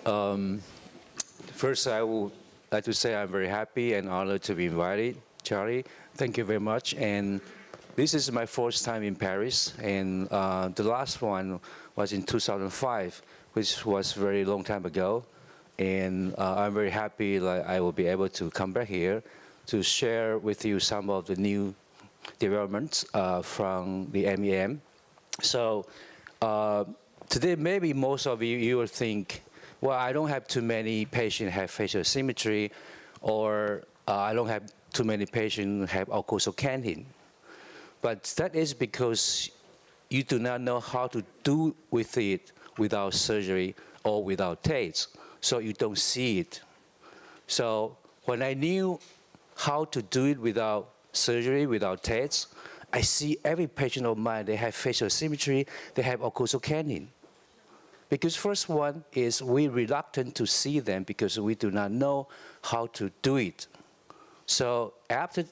First, I would like to say I'm very happy and honored to be invited, Charlie. Thank you very much. And this is my first time in Paris, and the last one was in 2005, which was a very long time ago. And I'm very happy that I will be able to come back here to share with you some of the new developments from the MEM. So today, maybe most of you will think, well, I don't have too many patients have facial symmetry, or I don't have too many patients have occlusal canting. But that is because you do not know how to do with it without surgery or without taste, so you don't see it. So when I knew how to do it without surgery, without taste, I see every patient of mine, they have facial symmetry, they have occlusal canting. Because first one is we're reluctant to see them because we do not know how to do it. So after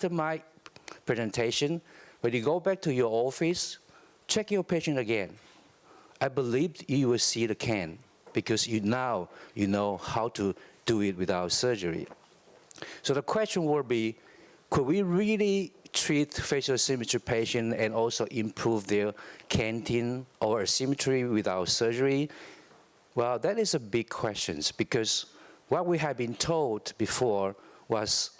my presentation, when you go back to your office, check your patient again. I believe you will see the cant because now you know how to do it without surgery. So the question will be, could we really treat facial symmetry patients and also improve their canting or asymmetry without surgery? Well, that is a big question because what we have been told before was,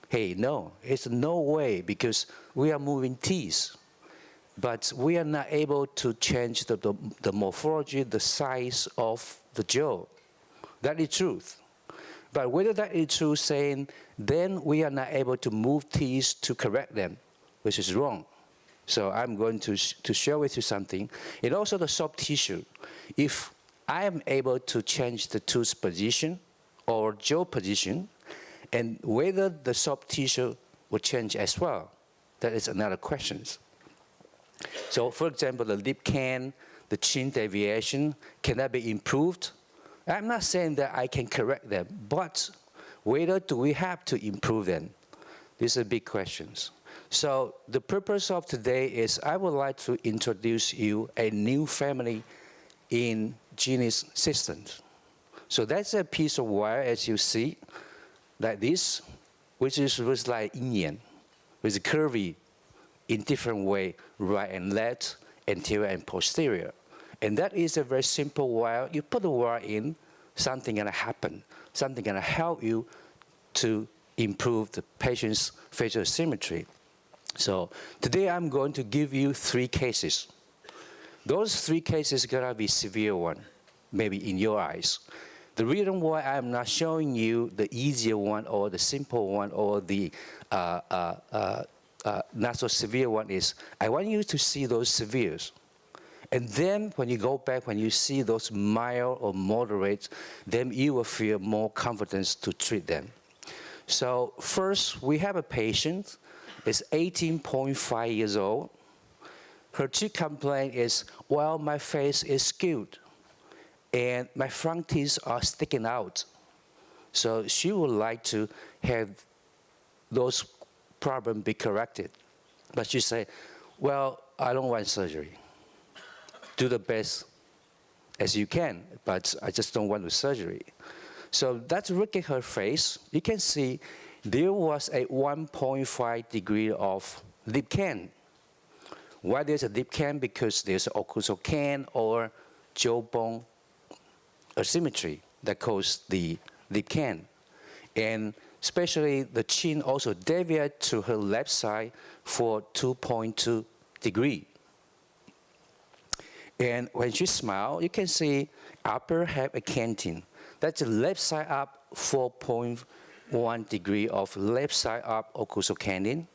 hey, no, it's no way because we are moving teeth, but we are not able to change the morphology, the size of the jaw. That is truth. But whether that is true, saying then we are not able to move teeth to correct them, which is wrong. So I'm going to share with you something. And also the soft tissue. If I am able to change the tooth position or jaw position, and whether the soft tissue will change as well, that is another question. So for example, the lip cant, the chin deviation, can that be improved? I'm not saying that I can correct them, but whether do we have to improve them? These are big questions. So the purpose of today is I would like to introduce you a new family in Genius systems. So that's a piece of wire, as you see, like this, which was like yin-yang, with curvy in different way, right and left, anterior and posterior. And that is a very simple wire. You put the wire in, something gonna happen. Something gonna help you to improve the patient's facial symmetry. So today I'm going to give you 3 cases. Those 3 cases are gonna be severe one, maybe in your eyes. The reason why I'm not showing you the easier one or the simple one or the not so severe one is, I want you to see those severes. And then when you go back, when you see those mild or moderate, then you will feel more confidence to treat them. So first, we have a patient, is 18.5 years old. Her chief complaint is, well, my face is skewed and my front teeth are sticking out. So she would like to have those problems be corrected. But she said, well, I don't want surgery. Do the best as you can, but I just don't want the surgery. So let's look at her face. You can see there was a 1.5 degree of lip cant. Why there's a lip cant? Because there's occlusal cant or jawbone asymmetry that causes the lip cant. And especially the chin also deviates to her left side for 2.2 degrees. And when she smiles, you can see upper have a canting. That's the left side up 4.1 degree of left side up occlusal canting.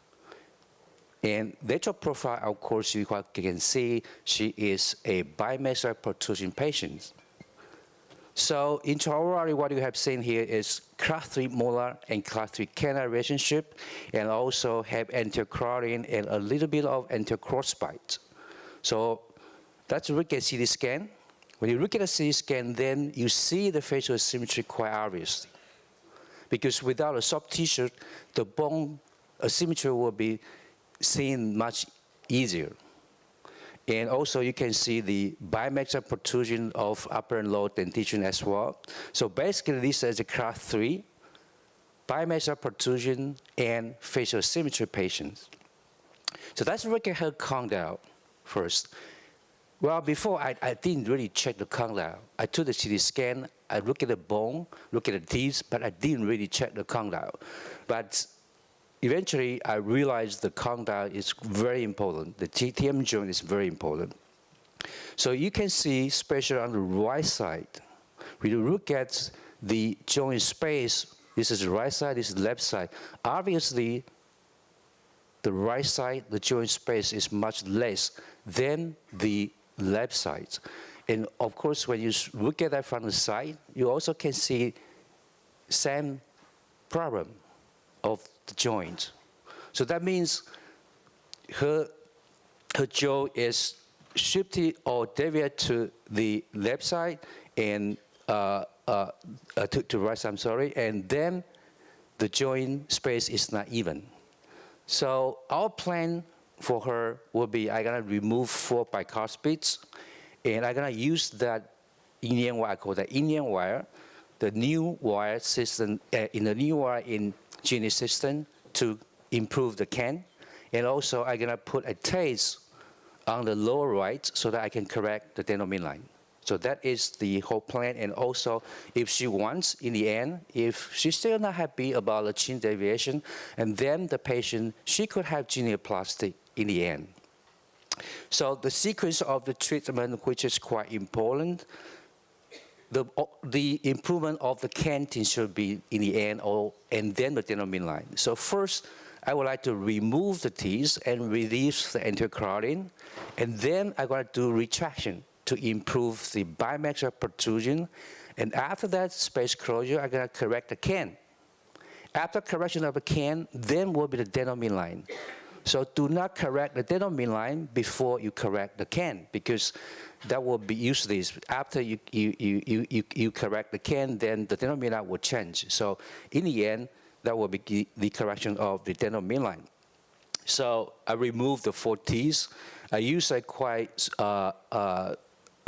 And lateral profile, of course, you can see she is a bimaxillary protrusion patient. So intraorally, what you have seen here is class 3 molar and class 3 canine relationship, and also have anterior crowding and a little bit of anterior crossbite. So that's look at CT scan. When you look at a CT scan, then you see the facial symmetry quite obviously. Because without a soft tissue, the bone asymmetry will be seen much easier. And also you can see the bimaxillary protrusion of upper and lower dentition as well. So basically this is a class 3, bimaxillary protrusion and facial symmetry patients. So let's look at her condyle first. Well, before I didn't really check the condyle. I took the CT scan, I look at the bone, look at the teeth, but I didn't really check the condyle. But eventually, I realized the condyle is very important. The TM joint is very important. So you can see, especially on the right side, when you look at the joint space, this is the right side, this is the left side. Obviously, the right side, the joint space is much less than the left side. And of course, when you look at that from the side, you also can see same problem of the joint. So that means her jaw is shifted or deviated to the left side and to right side, I'm sorry, and then the joint space is not even. So our plan for her will be I'm gonna remove 4 bicuspids, and I'm gonna use that Indian wire, I call that Indian wire, the new wire system, in the new wire in Genie system to improve the cant. And also I'm gonna put a taste on the lower right so that I can correct the dental midline. So that is the whole plan. And also, if she wants, in the end, if she's still not happy about the chin deviation, and then the patient, she could have genioplasty in the end. So the sequence of the treatment, which is quite important, the improvement of the canting should be in the end, and then the dental midline. So first, I would like to remove the teeth and release the anterior carotid, and then I'm going to do retraction to improve the bimaxillary protrusion. And after that space closure, I'm going to correct the cant. After correction of the cant, then will be the dental midline. So do not correct the dental midline before you correct the cant, because that will be useless. After you correct the cant, then the dental midline will change. So in the end, that will be the correction of the dental midline. So I removed the 4 teeth. I use a quite a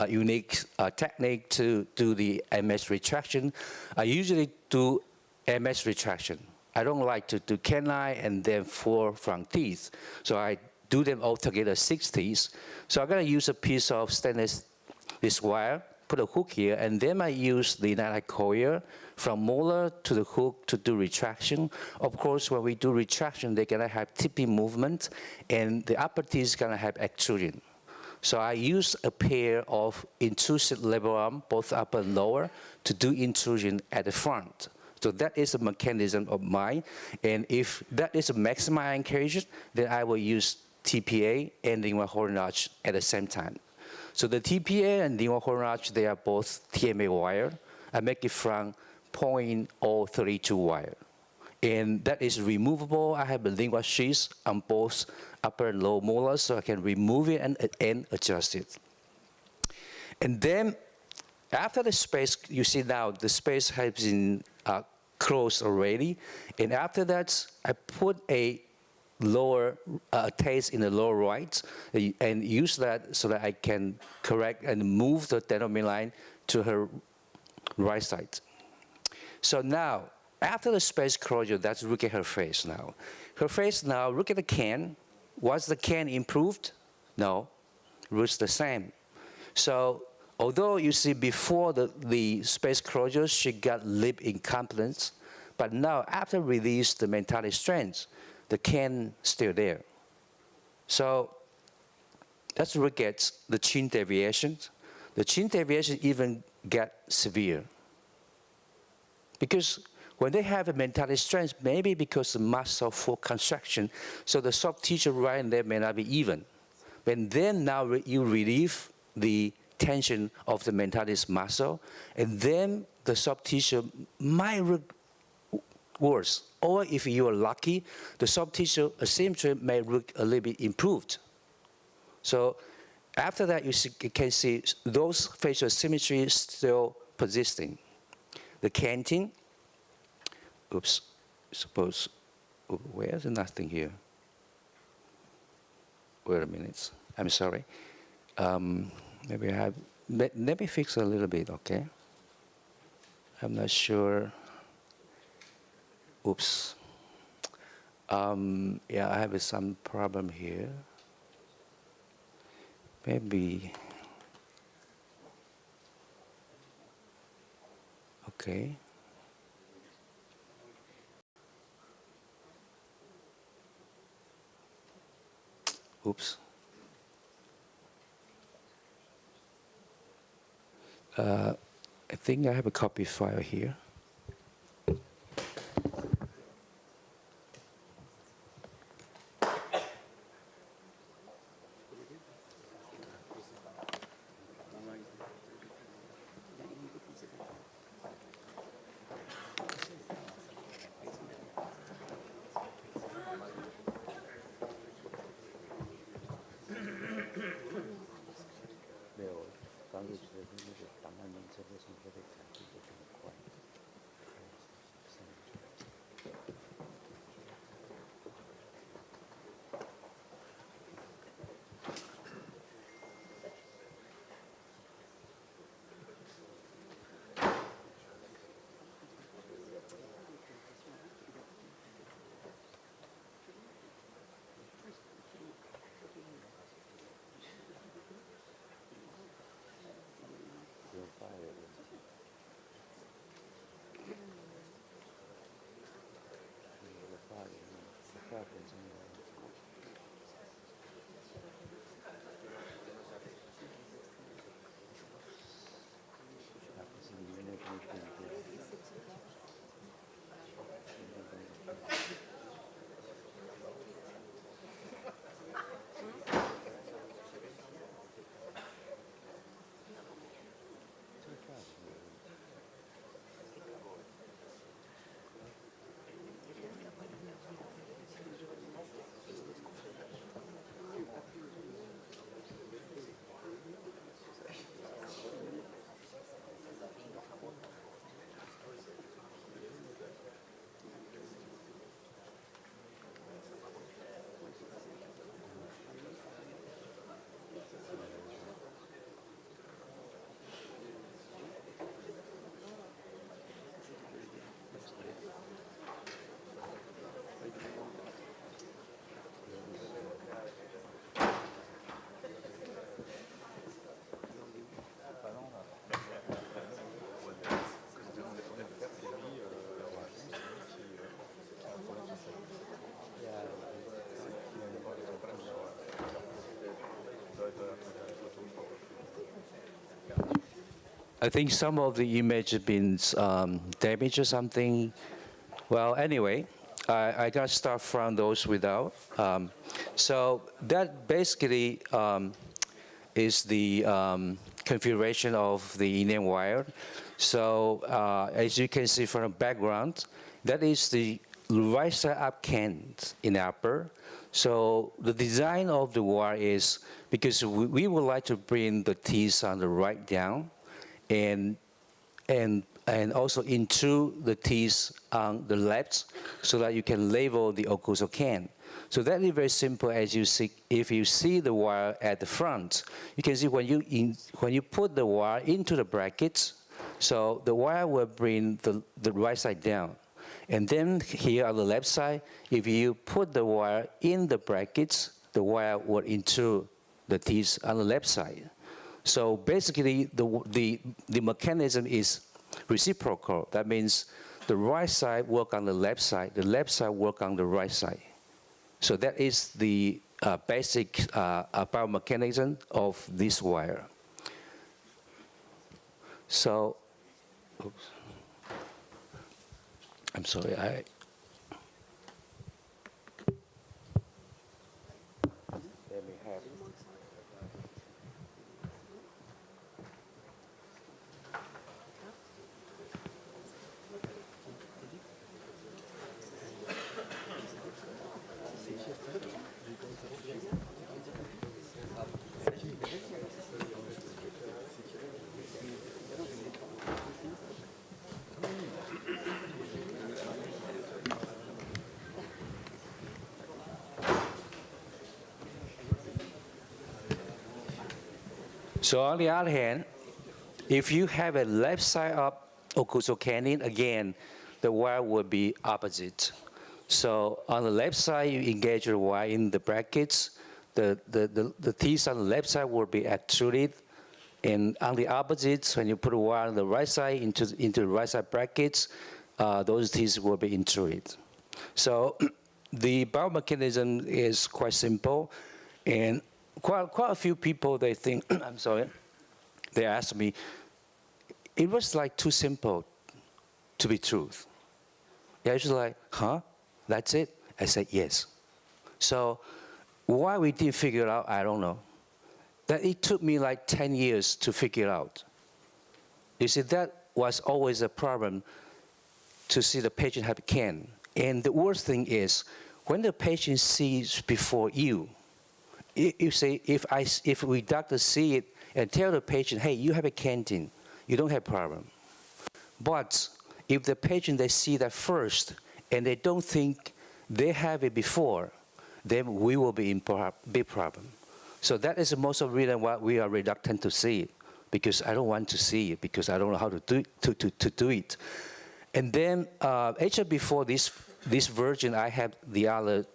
unique technique to do the MS retraction. I usually do MS retraction. I don't like to do canine and then 4 front teeth. So I do them all together, 6 teeth. So I'm gonna use a piece of stainless this wire, put a hook here, and then I use the nylon coil from molar to the hook to do retraction. Of course, when we do retraction, they're gonna have tipping movement, and the upper teeth is gonna have extrusion. So I use a pair of intrusive lever arm, both upper and lower, to do intrusion at the front. So that is a mechanism of mine. And if that is a maximum anchoring, then I will use TPA and lingual horn arch at the same time. So the TPA and lingual horn arch, they are both TMA wire. I make it from 0.032 wire. And that is removable. I have a lingual sheath on both upper and lower molars, so I can remove it and adjust it. And then after the space, you see now the space has been closed already. And after that, I put a lower taste in the lower right and use that so that I can correct and move the dental midline to her right side. So now, after the space closure, let's look at her face now. Her face now, look at the cant. Was the cant improved? No, it was the same. So although you see before the space closure, she got lip incompetence, but now after release the mentality strength, the cant still there. So let's look at the chin deviation. The chin deviation even get severe. Because when they have a mentality strength, maybe because the muscle for contraction, so the soft tissue right in there may not be even. And then now you relieve the tension of the mentalis muscle, and then the soft tissue might look worse. Or if you are lucky, the soft tissue asymmetry may look a little bit improved. So after that, you can see those facial symmetry still persisting. The canting, oops, suppose, where's nothing here? Wait a minute, I'm sorry. Maybe I have, let me fix a little bit, okay? I'm not sure. Oops. Yeah, I have some problem here. Maybe, okay. Oops. I think I have a copy file here. I think some of the image has been damaged or something. Well, anyway, I got start from those without. So that basically is the configuration of the Indian wire. So as you can see from the background, that is the right side up cant in upper. So the design of the wire is because we would like to bring the teeth on the right down, and also into the teeth on the left, so that you can label the occlusal cant. So that is very simple. As you see, if you see the wire at the front, you can see when you put the wire into the brackets, so the wire will bring the right side down. And then here on the left side, if you put the wire in the brackets, the wire will into the teeth on the left side. So basically, the mechanism is reciprocal. That means the right side work on the left side work on the right side. So that is the basic biomechanism of this wire. So, oops. I'm sorry, let me have. So on the other hand, if you have a left side up occlusal canine, again, the wire will be opposite. So on the left side, you engage the wire in the brackets. The teeth on the left side will be extruded. And on the opposite, when you put a wire on the right side into the right side brackets, those teeth will be intruded. So the biomechanism is quite simple. And quite a few people, they think, I'm sorry, they ask me, it was like too simple to be truth. Yeah, it's like, huh? That's it? I said, yes. So why we didn't figure it out, I don't know. That it took me like 10 years to figure it out. You see, that was always a problem to see the patient have cant. And the worst thing is, when the patient sees before you say, if we doctor see it and tell the patient, hey, you have a canting, you don't have problem. But if the patient, they see that first and they don't think they have it before, then we will be in big problem. So that is the most of the reason why we are reluctant to see it, because I don't want to see it, because I don't know how to do it. And then actually before this version, I have the other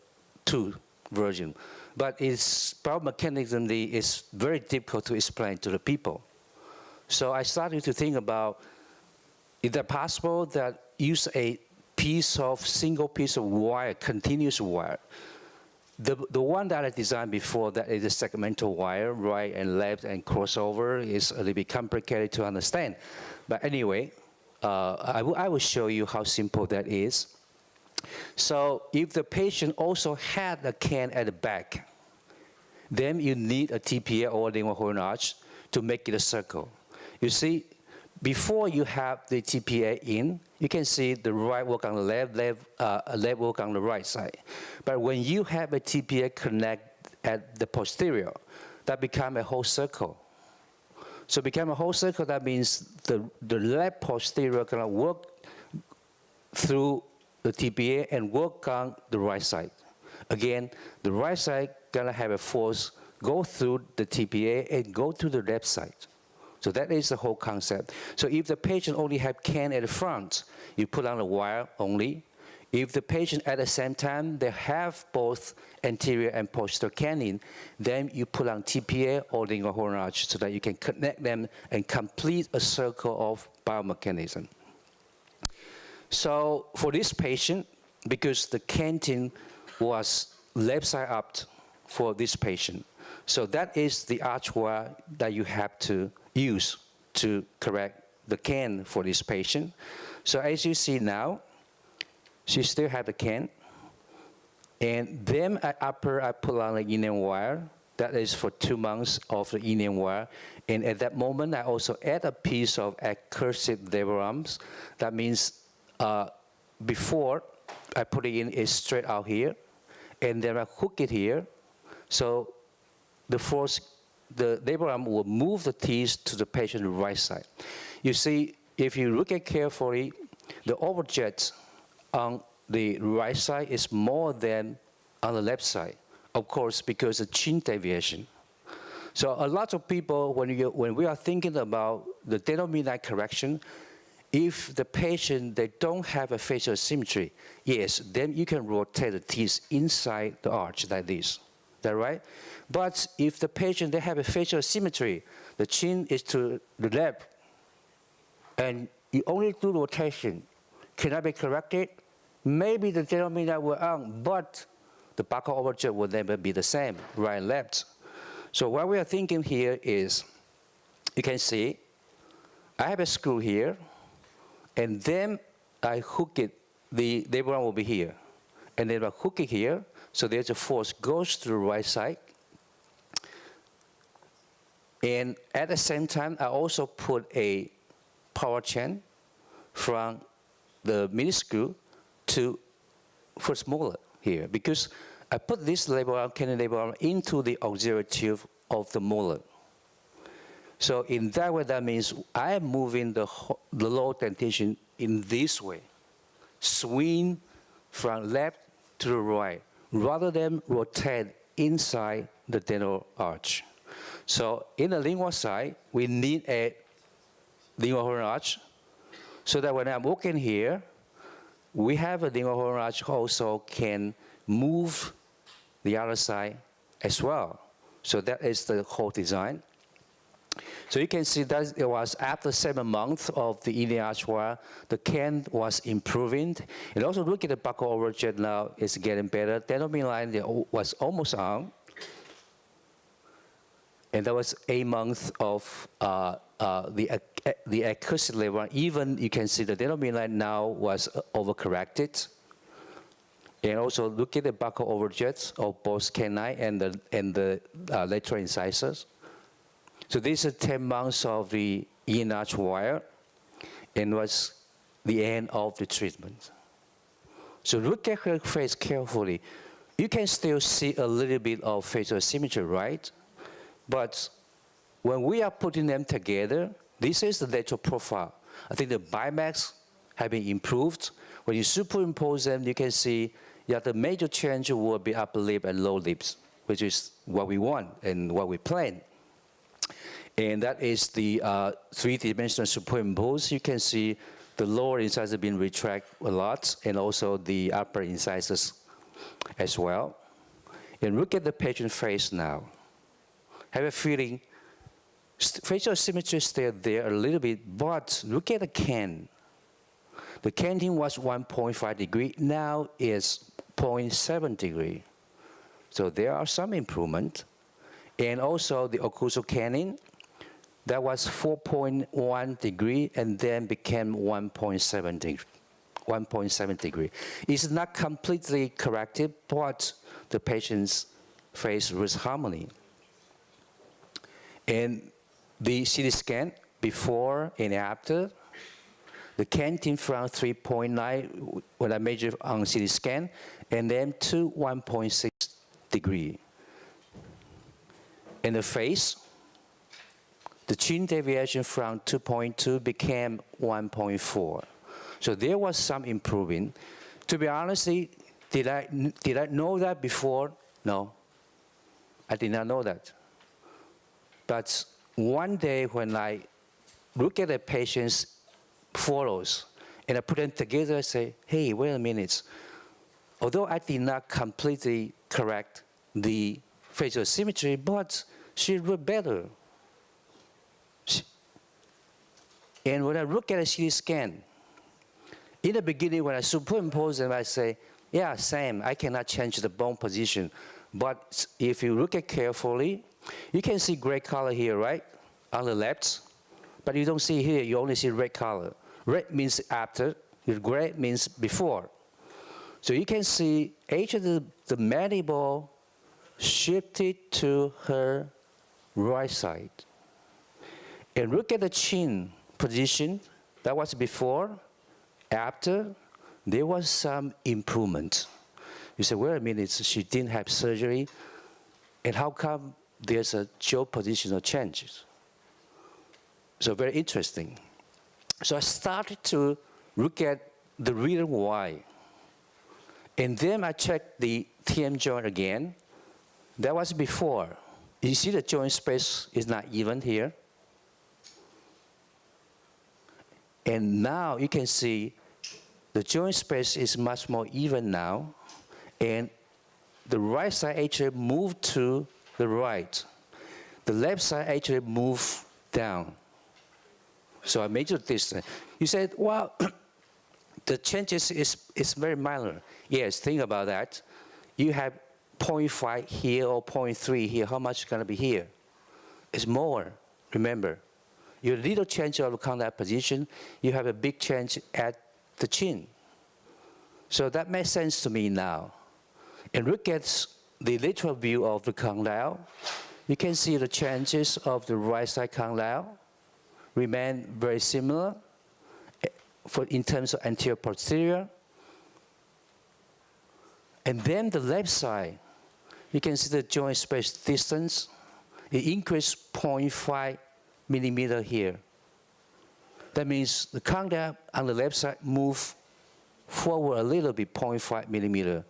two versions. But its biomechanism is very difficult to explain to the people. So I started to think about, is it possible that use a single piece of wire, continuous wire? The one that I designed before, that is a segmental wire, right and left and crossover, is a little bit complicated to understand. But anyway, I will show you how simple that is. So if the patient also had a cant at the back, then you need a TPA or lingual horn arch to make it a circle. You see, before you have the TPA in, you can see the right work on the left work on the right side. But when you have a TPA connect at the posterior, that becomes a whole circle. So become a whole circle, that means the left posterior gonna work through the TPA and work on the right side. Again, the right side gonna have a force go through the TPA and go to the left side. So that is the whole concept. So if the patient only have cant at the front, you put on the wire only. If the patient at the same time, they have both anterior and posterior canine, then you put on TPA or lingual horn arch so that you can connect them and complete a circle of biomechanism. So for this patient, because the canting was left side up for this patient, so that is the arch wire that you have to use to correct the cant for this patient. So as you see now, she still has the cant. And then at upper, I put on the inion wire. That is for 2 months of the inion wire. And at that moment, I also add a piece of accursed labor arms. That means before I put it in, it's straight out here. And then I hook it here. So the labor arm will move the teeth to the patient's right side. You see, if you look at carefully, the overjet on the right side is more than on the left side, of course, because of chin deviation. So a lot of people, when we are thinking about the dental midline correction, if the patient, they don't have a facial symmetry, yes, then you can rotate the teeth inside the arch like this. Is that right? But if the patient, they have a facial symmetry, the chin is to the left, and you only do rotation, cannot be corrected, maybe the dental midline will on, but the buccal overjet will never be the same, right and left. So what we are thinking here is, you can see, I have a screw here, and then I hook it, the labor arm will be here. And then I hook it here, so there's a force goes to the right side. And at the same time, I also put a power chain from the mini screw to first molar here, because I put this labor arm, canine labor arm, into the auxiliary tube of the molar. So in that way, that means I am moving the lower dentation in this way, swing from left to the right, rather than rotate inside the dental arch. So in the lingual side, we need a lingual horn arch, so that when I'm walking here, we have a lingual horn arch also can move the other side as well. So that is the whole design. So you can see that it was after 7 months of the iliac arch wire, the cant was improving. And also look at the buccal overjet now, it's getting better. Denominator line was almost on. And that was 8 months of the acoustic level. Even you can see the denominator line now was overcorrected. And also look at the buccal overjets of both canine and the lateral incisors. So this is 10 months of the iliac arch wire, and was the end of the treatment. So look at her face carefully. You can still see a little bit of facial symmetry, right? But when we are putting them together, this is the lateral profile. I think the bimax have been improved. When you superimpose them, you can see that the major change will be upper lip and lower lips, which is what we want and what we plan. And that is the three-dimensional superimpose. You can see the lower incisors being retracted a lot, and also the upper incisors as well. And look at the patient face now. Have a feeling, facial symmetry is still there a little bit, but look at the cant. The canting was 1.5 degree, now is 0.7 degree. So there are some improvement. And also the occlusal canting, that was 4.1 degree and then became 1.7 degree. 1.7 degree. It's not completely corrected, but the patient's face with harmony. And the CT scan before and after, the canting from 3.9 when I measured on CT scan, and then to 1.6 degree. In the face, the chin deviation from 2.2 became 1.4. So there was some improvement. To be honest, did I know that before? No, I did not know that. But one day when I look at the patient's photos and I put them together, I say, hey, wait a minute. Although I did not completely correct the facial symmetry, but she looked better. And when I look at a CT scan, in the beginning when I superimpose them, I say, yeah, same, I cannot change the bone position. But if you look at carefully, you can see gray color here, right? On the left. But you don't see here, you only see red color. Red means after, gray means before. So you can see actually the mandible shifted to her right side. And look at the chin position. That was before. After, there was some improvement. You say, wait a minute, she didn't have surgery. And how come there's a jaw positional change? So very interesting. So I started to look at the reason why. And then I checked the TM joint again. That was before. You see the joint space is not even here. And now you can see the joint space is much more even now. And the right side actually moved to the right. The left side actually moved down. So I measured this. You said, well, the changes is very minor. Yes, think about that. You have 0.5 here or 0.3 here. How much is going to be here? It's more, remember. Your little change of the condyle position, you have a big change at the chin. So that makes sense to me now. And look at the lateral view of the condyle. You can see the changes of the right side condyle remain very similar in terms of anterior posterior. And then the left side, you can see the joint space distance. It increased 0.5 millimeter here. That means the condyle on the left side moved forward a little bit, 0.5 millimeter.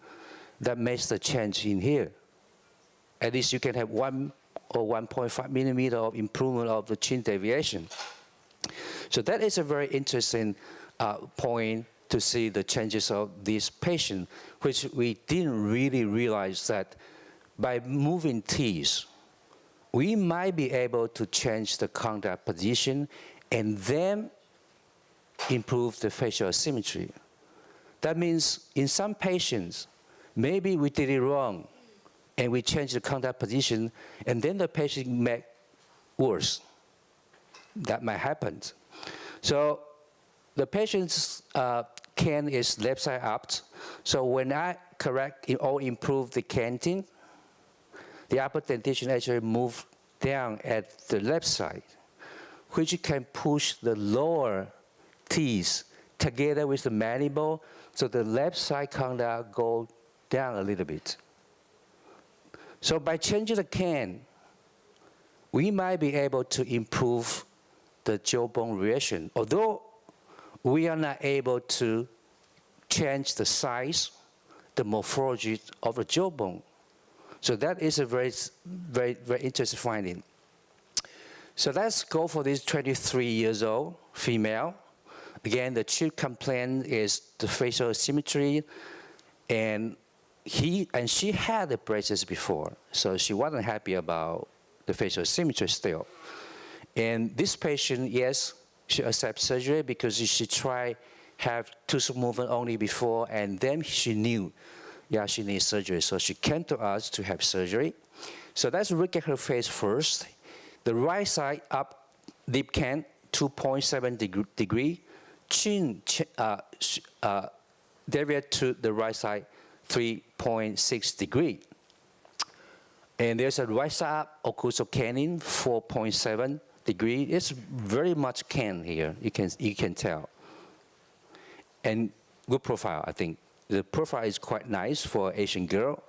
That makes the change in here. At least you can have one or 1.5 millimeter of improvement of the chin deviation. So that is a very interesting point to see the changes of this patient, which we didn't really realize that by moving teeth, we might be able to change the condyle position and then improve the facial symmetry. That means in some patients, maybe we did it wrong and we changed the condyle position and then the patient may worse. That might happen. So the patient's cant is left side up. So when I correct or improve the canting, the upper dentition actually moves down at the left side, which can push the lower teeth together with the mandible, so the left side condyle go down a little bit. So by changing the cant, we might be able to improve the jawbone reaction, although we are not able to change the size, the morphology of the jawbone. So that is a very, very, very interesting finding. So let's go for this 23 years old female. Again, the chief complaint is the facial symmetry, and she had the braces before, so she wasn't happy about the facial symmetry still. And this patient, yes, she accepts surgery because she tried have tooth movement only before, and then she knew, yeah, she needs surgery. So she came to us to have surgery. So let's look at her face first. The right side up, deep cant, 2.7 degree. Chin deviate to the right side, 3.6 degree. And there's a right side up, occlusal canting, 4.7 degree. It's very much cant here, you can tell. And good profile, I think. The profile is quite nice for Asian girl.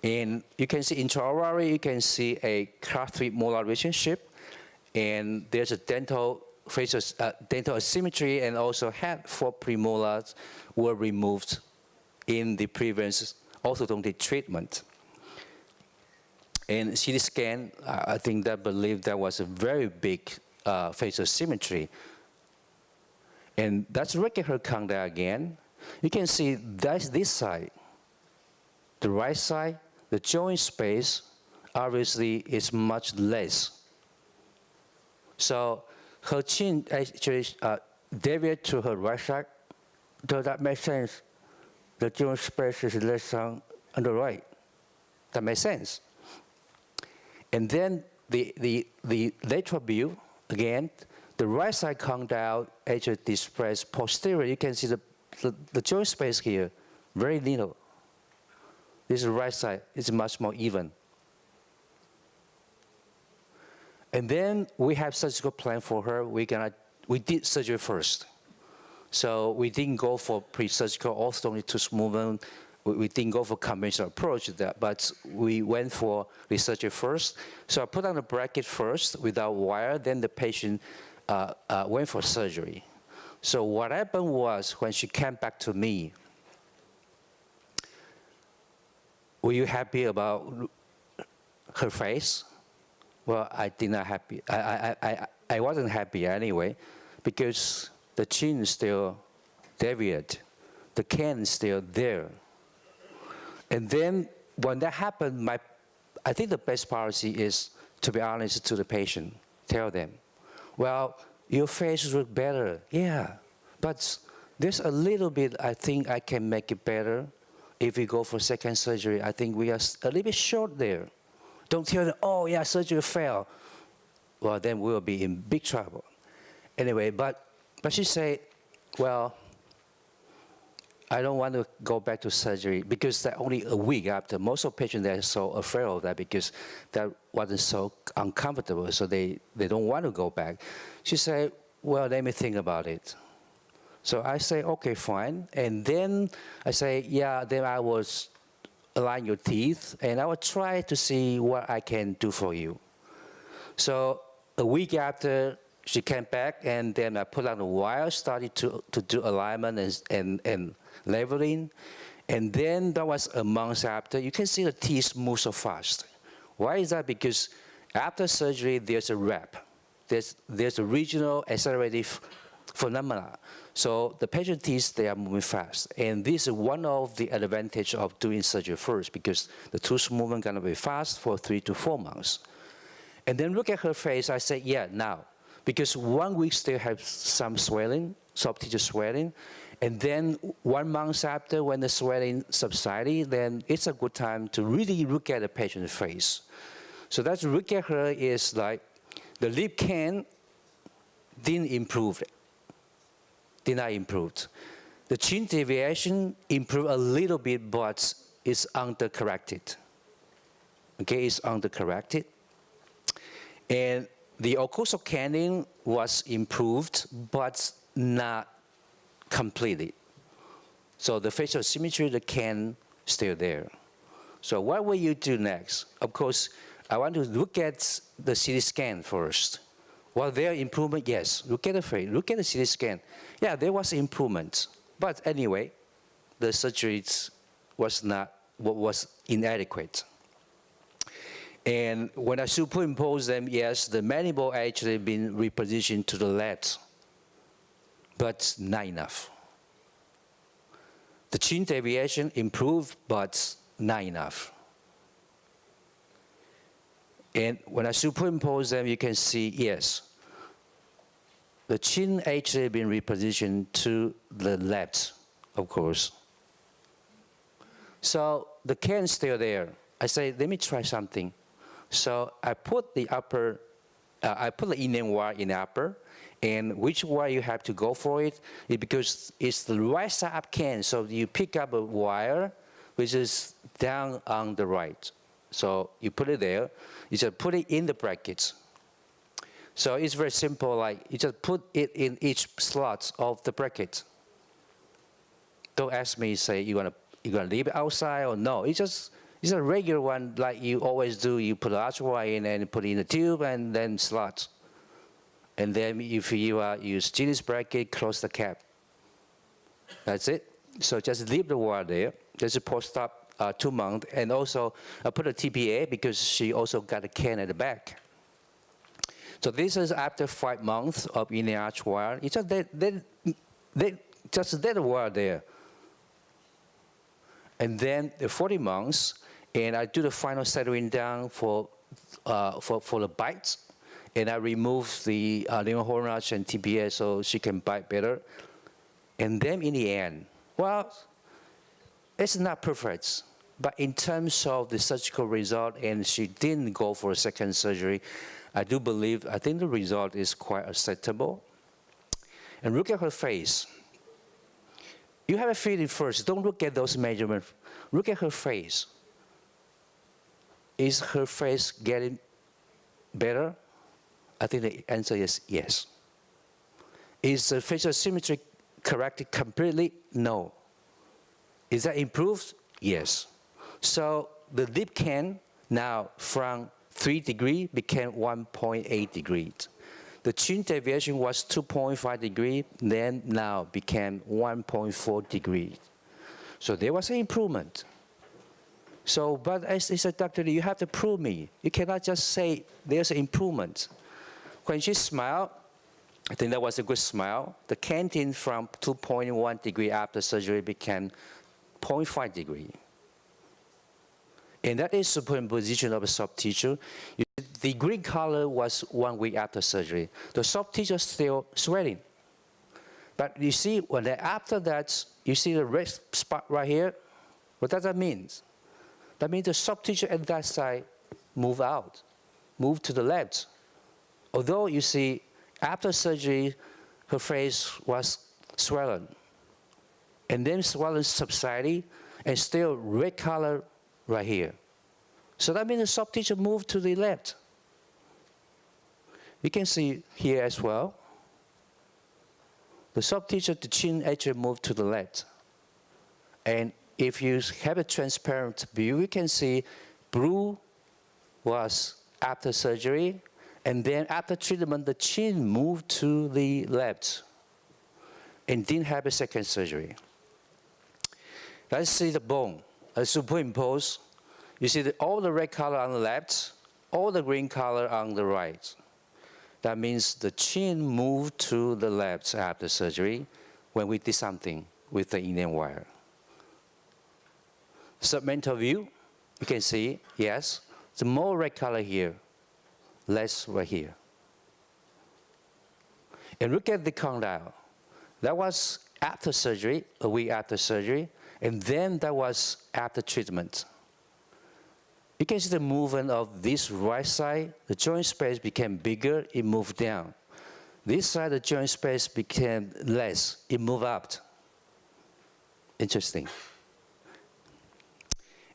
And you can see intraorally, you can see a class-3 molar relationship. And there's a dental asymmetry, and also had 4 premolars were removed in the previous orthodontic treatment. And CT scan, I think that believed that was a very big facial symmetry. And let's look at her condyle again. You can see that's this side. The right side, the joint space, obviously is much less. So her chin actually deviates to her right side. Does that make sense? The joint space is less on the right. That makes sense. And then the lateral view, again, the right side condyle actually displaced posterior. You can see the joint space here, very little. This is the right side, it's much more even. And then we have surgical plan for her. We did surgery first. So we didn't go for pre-surgical orthodontic tooth movement. We didn't go for conventional approach to that, but we went for the surgery first. So I put on the bracket first without wire, then the patient went for surgery. So what happened was when she came back to me, were you happy about her face? Well, I did not happy. I wasn't happy anyway, because the chin is still deviated, the cant is still there. And then when that happened, I think the best policy is to be honest to the patient. Tell them, well, your face look better, yeah, but there's a little bit I think I can make it better if we go for second surgery. I think we are a little bit short there. Don't tell them, oh yeah, surgery failed. Well, then we'll be in big trouble. Anyway, but she said, well, I don't want to go back to surgery because that only a week after. Most of patients are so afraid of that because that wasn't so uncomfortable, so they don't want to go back. She said, well, let me think about it. So I say, okay, fine. And then I say, yeah, then I will align your teeth and I will try to see what I can do for you. So a week after, she came back, and then I put on the wire, started to do alignment and leveling. And then that was a month after. You can see the teeth move so fast. Why is that? Because After surgery, there's a rep. There's a regional accelerative phenomena. So the patient teeth, they are moving fast. And this is one of the advantages of doing surgery first, because the tooth movement going to be fast for 3 to 4 months. And then look at her face. I say, yeah, now. Because 1 week still have some swelling, soft tissue swelling. And then 1 month after, when the swelling subsided, then it's a good time to really look at the patient's face. So that's look at her is like the lip cant didn't improve, did not improve. The chin deviation improved a little bit, but it's undercorrected. Okay, it's undercorrected. And the occlusal canting was improved, but not completely. So the facial symmetry, the cant, still there. So what will you do next? Of course, I want to look at the CT scan first. Was there improvement? Yes. Look at the face. Look at the CT scan. Yeah, there was improvement. But anyway, the surgery was inadequate. And when I superimpose them, yes, the mandible actually been repositioned to the left, but not enough. The chin deviation improved, but not enough. And when I superimpose them, you can see, yes, the chin actually been repositioned to the left, of course. So the cant is still there. I say, let me try something. So I put the upper, I put the inner wire in the upper, and which wire you have to go for it, because it's the right side up cant. So you pick up a wire which is down on the right. So you put it there, you just put it in the brackets. So it's very simple, like you just put it in each slot of the bracket. Don't ask me, say, you gonna leave it outside or no. It's a regular one like you always do. You put the arch wire in and put it in the tube and then slot. And then if you use this bracket, close the cap. That's it. So just leave the wire there. Just PostOp 2 months. And also I put a TPA because she also got a cant at the back. So this is after 5 months of inner arch wire. It's just just let the wire there. And then the 40 months, and I do the final settling down for the bites. And I remove the linear horn arch and TPA so she can bite better. And then in the end, well, it's not perfect. But in terms of the surgical result, and she didn't go for a second surgery, I think the result is quite acceptable. And look at her face. You have a feeling first. Don't look at those measurements. Look at her face. Is her face getting better? I think the answer is yes. Is the facial symmetry corrected completely? No. Is that improved? Yes. So the lip cant now from 3 degrees became 1.8 degrees. The chin deviation was 2.5 degrees, then now became 1.4 degrees. So there was an improvement. So, but as a doctor, you have to prove me. You cannot just say there's an improvement. When she smiled, I think that was a good smile. The canting from 2.1 degree after surgery became 0.5 degree. And that is superimposition of a soft tissue. The green color was 1 week after surgery. The soft tissue is still swelling. But you see, when after that, you see the red spot right here. What does that mean? That means the soft tissue at that side move out, move to the left. Although you see, after surgery, her face was swollen. And then swelling subsided, and still red color right here. So that means the soft tissue moved to the left. You can see here as well. The soft tissue, the chin actually moved to the left. And if you have a transparent view, you can see blue was after surgery, and then after treatment, the chin moved to the left and didn't have a second surgery. Let's see the bone. I superimpose. You see all the red color on the left, all the green color on the right. That means the chin moved to the left after surgery when we did something with the ilium wire. Submental view, you can see, yes, the more red color here, less right here. And look at the condyle. That was after surgery, a week after surgery, and then that was after treatment. You can see the movement of this right side, the joint space became bigger, it moved down. This side, the joint space became less, it moved up. Interesting.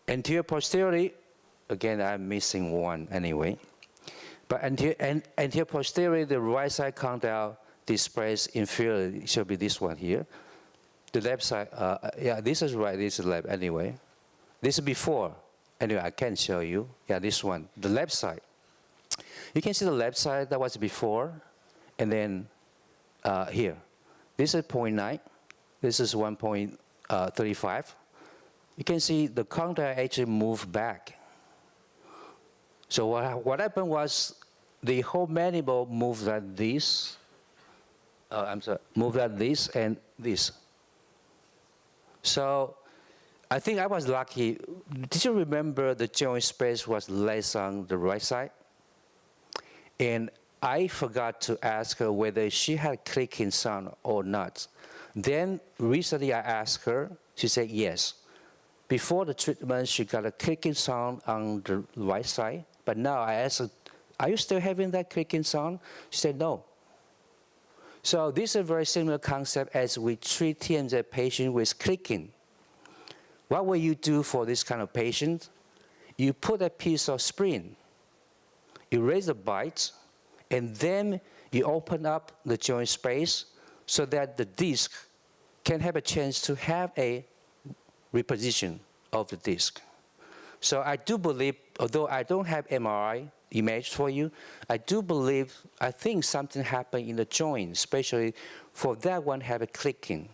Anterior posteriorly, again, I'm missing one anyway. But anterior posteriorly, the right side condyle displaced inferiorly, it should be this one here. The left side, yeah, this is right, this is left anyway. This is before. Anyway, I can show you. Yeah, this one, the left side. You can see the left side, that was before, and then here. This is 0.9, this is 1.35. You can see the condyle actually moved back. So what happened was the whole mandible moved like this. Moved like this and this. So I think I was lucky. Did you remember the joint space was less on the right side? And I forgot to ask her whether she had clicking sound or not. Then recently I asked her, she said yes. Before the treatment, she got a clicking sound on the right side, but now I asked her, are you still having that clicking sound? She said no. So this is a very similar concept as we treat TMJ patient with clicking. What will you do for this kind of patient? You put a piece of spring, you raise the bite, and then you open up the joint space so that the disc can have a chance to have a reposition of the disc. So I do believe, although I don't have MRI image for you, I think something happened in the joint, especially for that one have a clicking.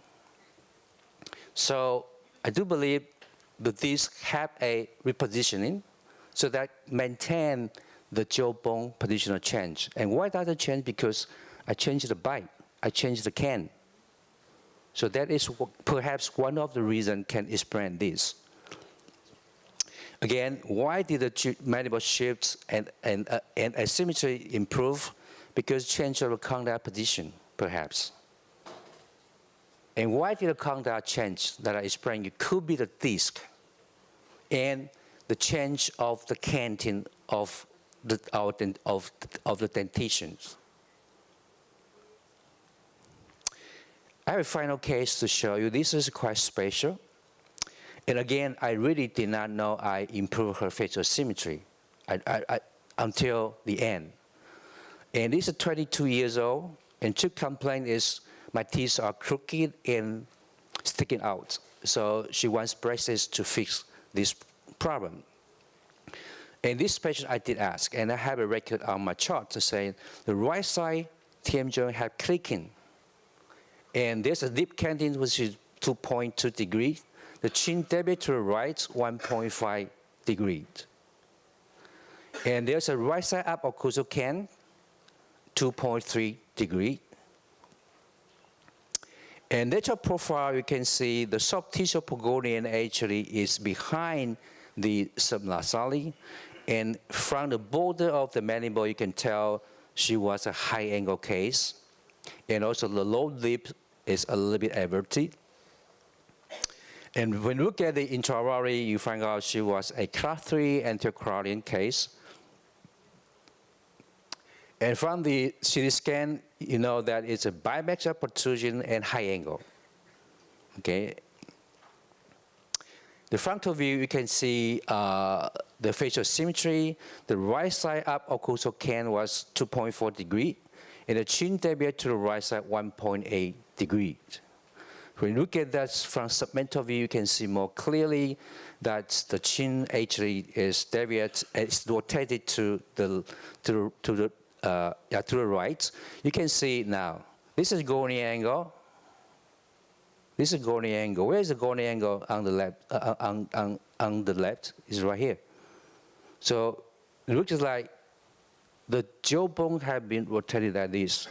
So I do believe the disc have a repositioning so that maintain the jawbone positional change. And why does it change? Because I changed the bite, I changed the cant. So that is perhaps one of the reasons can explain this. Again, why did the mandible shift and asymmetry improve? Because change of the condyle position, perhaps. And why did the condyle change that I explained? It could be the disc and the change of the canting of the dentitions. I have a final case to show you. This is quite special. And again, I really did not know I improved her facial symmetry until the end. And this is 22 years old, and her complaint is my teeth are crooked and sticking out. So she wants braces to fix this problem. And this patient I did ask, and I have a record on my chart to say the right side TM joint have clicking. And there's a deep canting which is 2.2 degrees. The chin deviate to the right, 1.5 degrees. And there's a right side up occlusal cant, 2.3 degrees. And lateral profile, you can see the soft tissue Pogonian actually is behind the subnasally. And from the border of the mandible, you can tell she was a high angle case. And also the low lip is a little bit averted. And when you look at the intraoral, you find out she was a class 3 anterocranial case. And from the CT scan, you know that it's a bimaxillary protrusion and high angle. Okay. The frontal view, you can see the facial symmetry. The right side up occlusal cant was 2.4 degrees, and the chin deviate to the right side 1.8 degrees. When you look at that from submental view, you can see more clearly that the chin actually is deviated, it's rotated to the right. You can see now, this is gonial angle. This is gonial angle. Where is the gonial angle on the left? On the left is right here. So it looks like the jawbone have been rotated like this.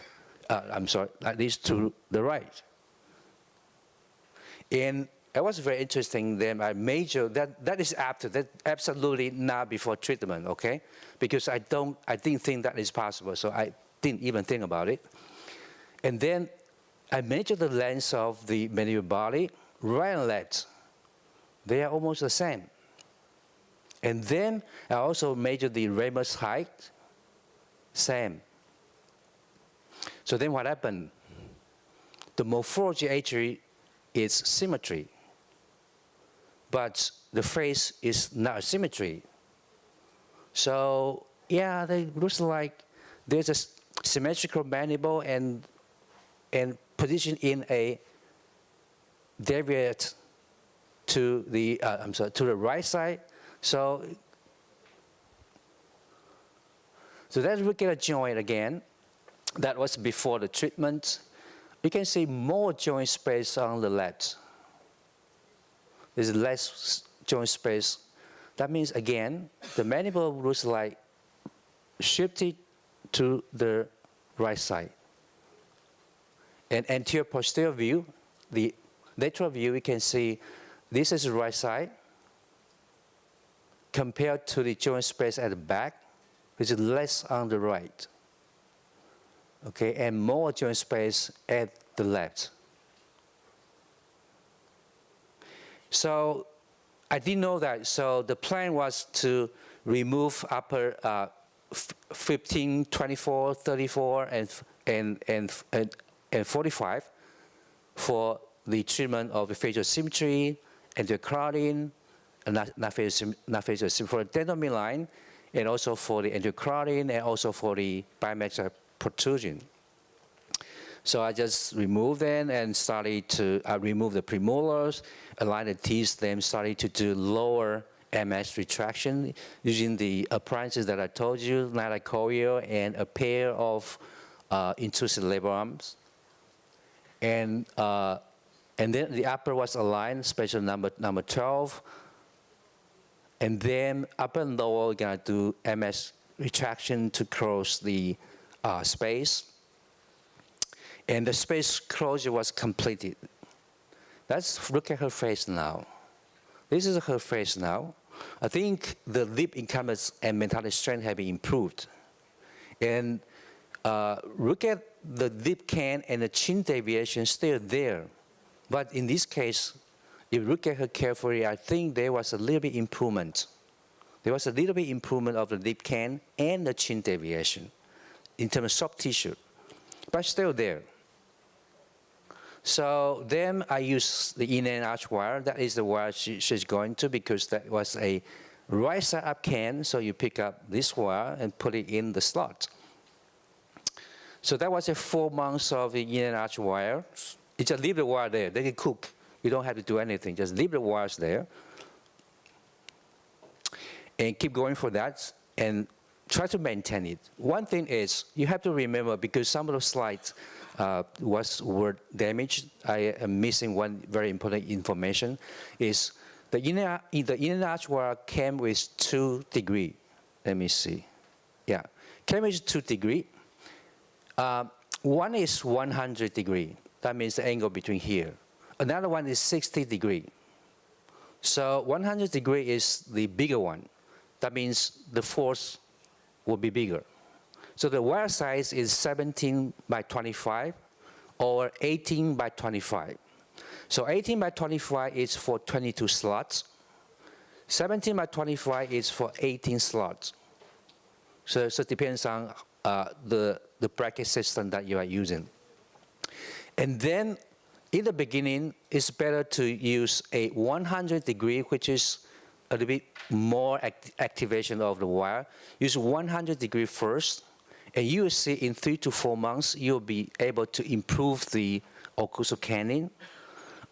Like this to the right. And it was very interesting. Then I measured that is after, that absolutely not before treatment, okay? Because I didn't think that is possible, so I didn't even think about it. And then I measured the length of the mandibular body, right and left. They are almost the same. And then I also measured the ramus height, same. So then what happened? The morphology actually is symmetry, but the face is not symmetry. So yeah, it looks like there's a symmetrical mandible and position in a deviate to the to the right side. So let's look at a joint again. That was before the treatment. You can see more joint space on the left. There's less joint space. That means, again, the mandible looks like shifted to the right side. And anterior posterior view, the lateral view, you can see this is the right side compared to the joint space at the back, which is less on the right. Okay, and more joint space at the left. So I didn't know that. So the plan was to remove upper 15, 24, 34, and 45 for the treatment of the facial symmetry, anterior carotid, not facial symmetry, for the dental midline, and also for the anterior carotid, and also for the bimaxillary protrusion. So I just removed them and started to remove the premolars, align the teeth, then started to do lower MS retraction using the appliances that I told you, nilocoil and a pair of intrusive labor arms. And then the upper was aligned, special number 12. And then upper and lower, we're gonna do MS retraction to close the space. And the space closure was completed. Let's look at her face now. This is her face now. I think the lip incompetence and mentality strength have been improved. And look at the lip cant and the chin deviation still there. But in this case, if you look at her carefully, I think there was a little bit improvement. There was a little bit improvement of the lip cant and the chin deviation in terms of soft tissue, but still there. So then I use the in and arch wire. That is the wire she's going to, because that was a right side up cant. So you pick up this wire and put it in the slot. So that was 4 months of the in and arch wire. You just leave the wire there. They can cook. You don't have to do anything. Just leave the wires there. And keep going for that. And try to maintain it. One thing is, you have to remember, because some of the slides were damaged, I am missing one very important information, is the inner arch wire came with 2 degrees. Let me see. Yeah, came with 2 degrees. One is 100 degrees. That means the angle between here. Another one is 60 degrees. So 100 degrees is the bigger one. That means the force will be bigger. So the wire size is 17 by 25 or 18 by 25. So 18 by 25 is for 22 slots. 17 by 25 is for 18 slots. So it depends on the bracket system that you are using. And then in the beginning, it's better to use a 100 degree, which is a little bit more activation of the wire. Use 100 degree first, and you will see in 3 to 4 months, you'll be able to improve the occlusal canning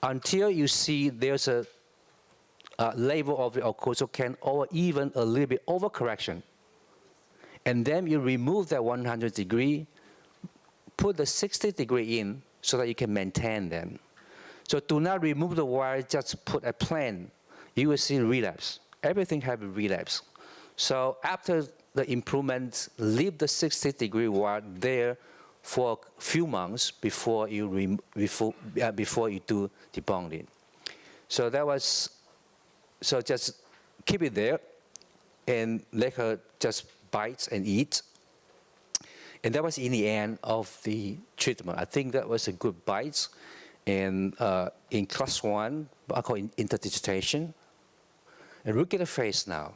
until you see there's a level of the occlusal cant or even a little bit overcorrection. And then you remove that 100 degree, put the 60 degree in so that you can maintain them. So do not remove the wire, just put a plane. You will see relapse. Everything have a relapse. So after the improvement leave the 60 degree wire there for a few months before you do debonding. So that was, so just keep it there and let her just bite and eat. And that was in the end of the treatment. I think that was a good bite. And in class 1, I call it interdigitation. And look at the face now.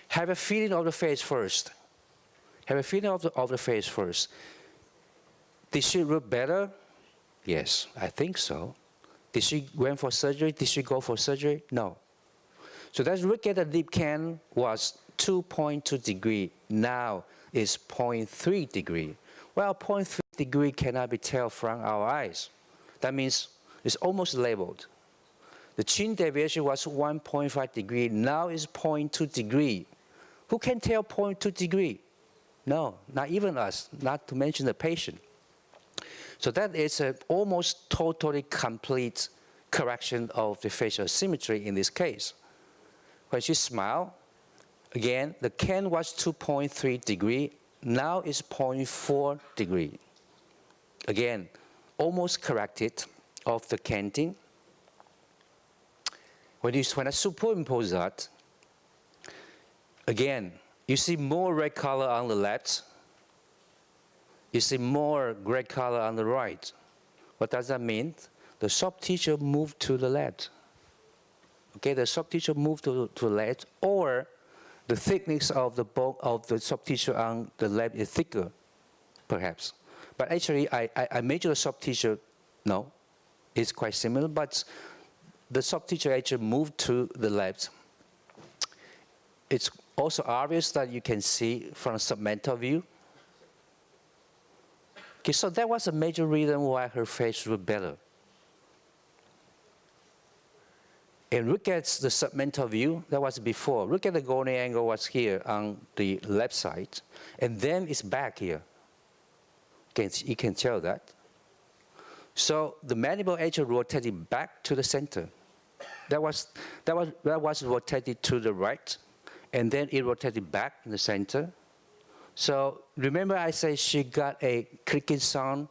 Have a feeling of the face first. Have a feeling of the face first. Did she look better? Yes, I think so. Did she went for surgery? Did she go for surgery? No. So let's look at the lip cant was 2.2 degree. Now it's 0.3 degree. Well, 0.3 degree cannot be tell from our eyes. That means it's almost labeled. The chin deviation was 1.5 degree. Now it's 0.2 degree. Who can tell 0.2 degree? No, not even us, not to mention the patient. So that is an almost totally complete correction of the facial symmetry in this case. When she smiled, again, the cant was 2.3 degree. Now it's 0.4 degree. Again, almost corrected of the canting. When I superimpose that, again, you see more red color on the left. You see more gray color on the right. What does that mean? The soft tissue moved to the left. Okay, the soft tissue moved to the left, or the thickness of the bone of the soft tissue on the left is thicker, perhaps. But actually, I measure the soft tissue. No, it's quite similar, but the soft tissue actually moved to the left. It's also obvious that you can see from a submental view. Okay, so that was a major reason why her face looked better. And look at the submental view, that was before. Look at the golden angle was here on the left side, and then it's back here. Okay, you can tell that. So the mandible actually rotated back to the center. That was rotated to the right, and then it rotated back in the center. So remember I said she got a clicking sound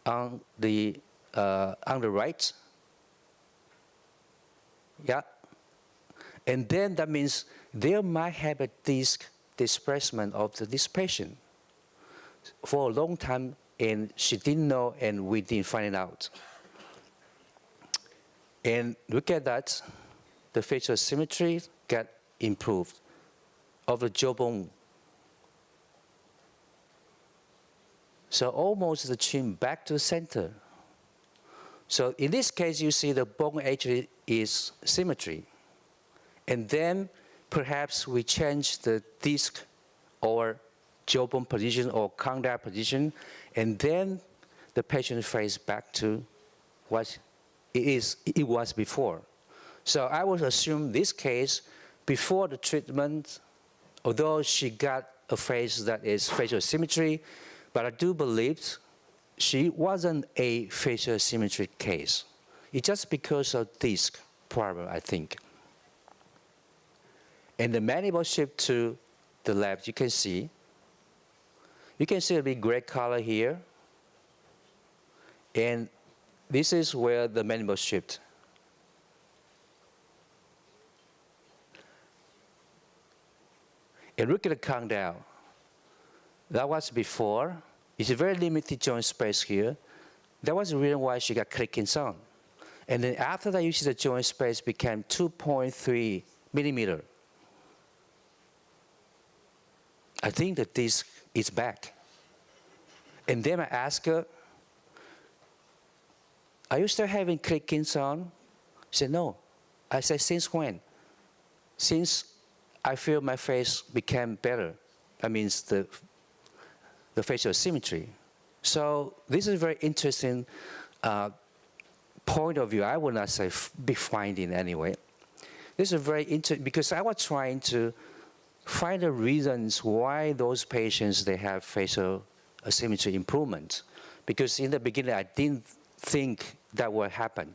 on the right? Yeah. And then that means there might have a disc displacement of this patient for a long time, and she didn't know, and we didn't find it out. And look at that, the facial symmetry got improved of the jawbone. So almost the chin back to the center. So in this case, you see the bone actually is symmetry. And then perhaps we change the disc or jawbone position or condyle position, and then the patient face back to what it was before. So I would assume this case, before the treatment, although she got a face that is facial symmetry, but I do believe she wasn't a facial symmetry case. It's just because of disc problem, I think. And the mandible shift to the left, you can see a big gray color here. And this is where the mandible shift. And look at the condyle. That was before. It's a very limited joint space here. That was the reason why she got clicking sound. And then after that, you see the joint space became 2.3 millimeter. I think the disc is back. And then I asked her, are you still having clicking sound? She said, no. I said, since when? Since I feel my face became better. That means the facial symmetry. So this is a very interesting point of view. I would not say big finding anyway. This is very interesting because I was trying to find the reasons why those patients, they have facial asymmetry improvement. Because in the beginning, I didn't think that would happen.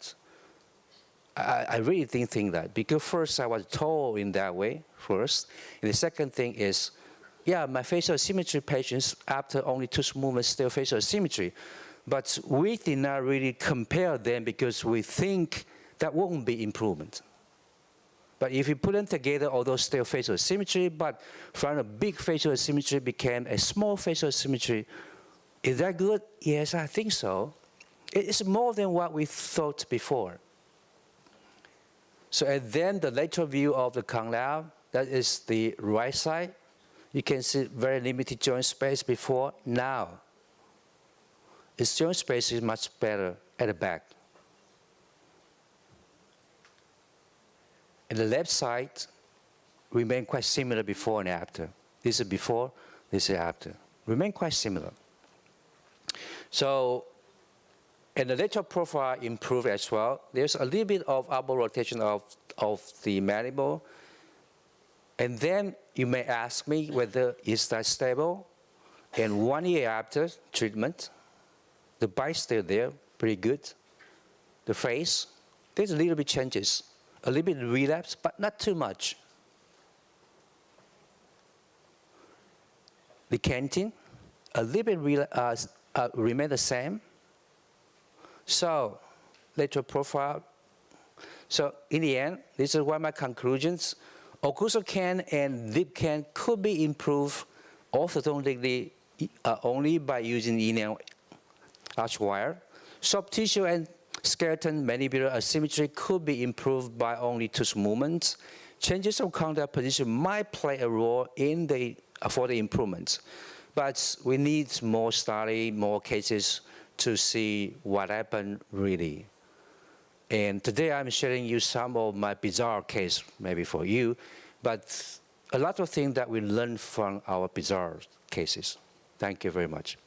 I really didn't think that. Because first, I was told in that way, first. And the second thing is, yeah, my facial symmetry patients, after only tooth movement, still facial symmetry. But we did not really compare them because we think that won't be improvement. But if you put them together, although still facial symmetry, but from a big facial symmetry became a small facial symmetry, is that good? Yes, I think so. It's more than what we thought before. So and then the lateral view of the condyle, that is the right side. You can see very limited joint space before. Now, its joint space is much better at the back. And the left side remain quite similar before and after. This is before, this is after. Remain quite similar. So, and the lateral profile improved as well. There's a little bit of upward rotation of the mandible. And then you may ask me whether is that stable. And 1 year after treatment, the bite's still there, pretty good. The face, there's a little bit changes. A little bit relapse, but not too much. The canting, a little bit remain the same. So, lateral profile. So, in the end, this is one of my conclusions. Occlusal cant and deep cant could be improved orthodontically only by using enamel arch wire. Soft tissue and skeleton mandibular asymmetry could be improved by only tooth movements. Changes of condyle position might play a role in for the improvements. But we need more study, more cases to see what happened really. And today I'm sharing you some of my bizarre case, maybe for you, but a lot of things that we learn from our bizarre cases. Thank you very much.